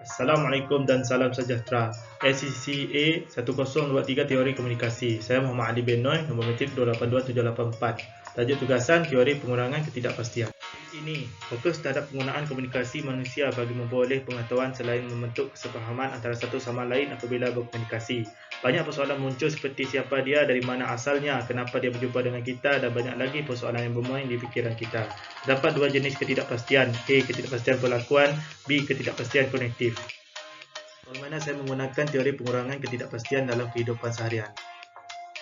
Assalamualaikum dan salam sejahtera. SCCA 1023 Teori Komunikasi. Saya Muhammad Ali bin Noy, nombor metik 282784. Tajuk tugasan Teori Pengurangan Ketidakpastian. Ini fokus terhadap penggunaan komunikasi manusia bagi memperoleh pengetahuan selain membentuk kesepahaman antara satu sama lain apabila berkomunikasi. Banyak persoalan muncul seperti siapa dia, dari mana asalnya, kenapa dia berjumpa dengan kita, dan banyak lagi persoalan yang bermain di fikiran kita. Terdapat dua jenis ketidakpastian, A. Ketidakpastian perlakuan, B. Ketidakpastian kognitif. Bagaimana saya menggunakan teori pengurangan ketidakpastian dalam kehidupan seharian?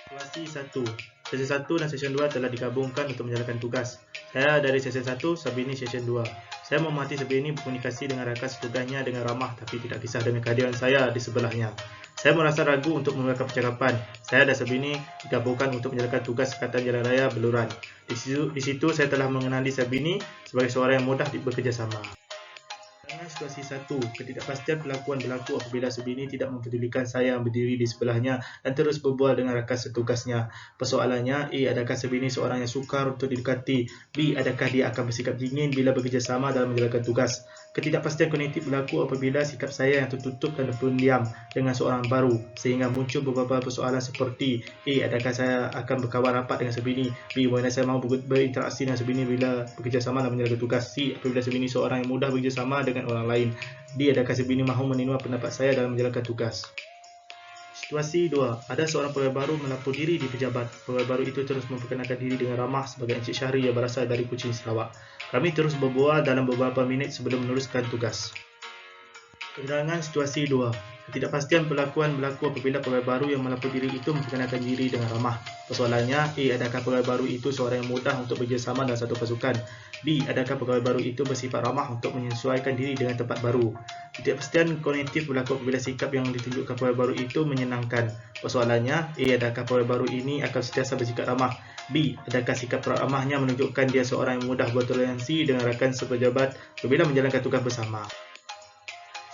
Situasi 1. Sesi 1 dan sesi 2 telah digabungkan untuk menjalankan tugas. Saya dari sesi 1, Sabini sesi 2. Saya memahati Sabini berkomunikasi dengan rakan setugasnya dengan ramah tapi tidak kisah dengan kehadiran saya di sebelahnya. Saya merasa ragu untuk memulakan percakapan. Saya dan Sabini digabungkan untuk menjalankan tugas Sekatan Jalan Raya Beluran. Di situ saya telah mengenali Sabini sebagai seorang yang mudah bekerjasama. Situasi 1. Ketidakpastian perlakuan berlaku apabila Sabini tidak mempedulikan saya yang berdiri di sebelahnya dan terus berbual dengan rakan setugasnya. Persoalannya, A. Adakah Sabini seorang yang sukar untuk didekati? B. Adakah dia akan bersikap dingin bila bekerjasama dalam menjalankan tugas? Ketidakpastian kognitif berlaku apabila sikap saya yang tertutup dan pendiam dengan seorang baru, sehingga muncul beberapa persoalan seperti A. Adakah saya akan berkawan rapat dengan Sabini? B. Bagaimana saya mahu berinteraksi dengan Sabini bila bekerjasama dalam menjalankan tugas? C. Apabila Sabini seorang yang mudah bekerjasama dengan orang lain. D. Adakah Sabini mahu menerima pendapat saya dalam menjalankan tugas? Situasi 2. Ada seorang pegawai baru melapor diri di pejabat. Pegawai baru itu terus memperkenalkan diri dengan ramah sebagai Encik Syahri yang berasal dari Kuching, Sarawak. Kami terus berbual dalam beberapa minit sebelum meneruskan tugas. Penerangan situasi 2. Ketidakpastian perlakuan berlaku apabila pegawai baru yang melapor diri itu memperkenalkan diri dengan ramah. Persoalannya, A. Adakah pegawai baru itu seorang yang mudah untuk bekerjasama dalam satu pasukan? B. Adakah pegawai baru itu bersifat ramah untuk menyesuaikan diri dengan tempat baru? Ketidakpastian kognitif berlaku apabila sikap yang ditunjukkan pegawai baru itu menyenangkan. Persoalannya, A. Adakah pegawai baru ini akan sentiasa bersikap ramah? B. Adakah sikap ramahnya menunjukkan dia seorang yang mudah bertoleransi dengan rakan sepejabat apabila menjalankan tugas bersama?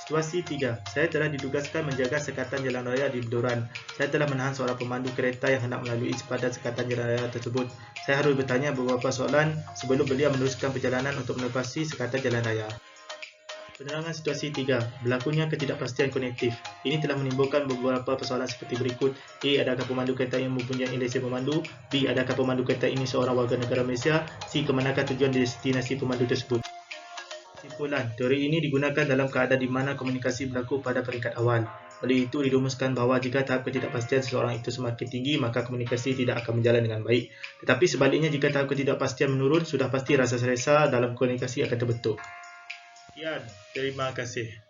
Situasi 3. Saya telah ditugaskan menjaga sekatan jalan raya di Beluran. Saya telah menahan seorang pemandu kereta yang hendak melalui sepadan sekatan jalan raya tersebut. Saya harus bertanya beberapa soalan sebelum beliau meneruskan perjalanan untuk melepasi sekatan jalan raya. Penerangan situasi 3. Berlakunya ketidakpastian kognitif. Ini telah menimbulkan beberapa persoalan seperti berikut. A. Adakah pemandu kereta ini mempunyai lesen pemandu? B. Adakah pemandu kereta ini seorang warga negara Malaysia? C. Kemanakah tujuan destinasi pemandu tersebut? Kesimpulan, teori ini digunakan dalam keadaan di mana komunikasi berlaku pada peringkat awal. Oleh itu, dirumuskan bahawa jika tahap ketidakpastian seseorang itu semakin tinggi, maka komunikasi tidak akan berjalan dengan baik. Tetapi sebaliknya, jika tahap ketidakpastian menurun, sudah pasti rasa selesa dalam komunikasi akan terbentuk. Sekian, terima kasih.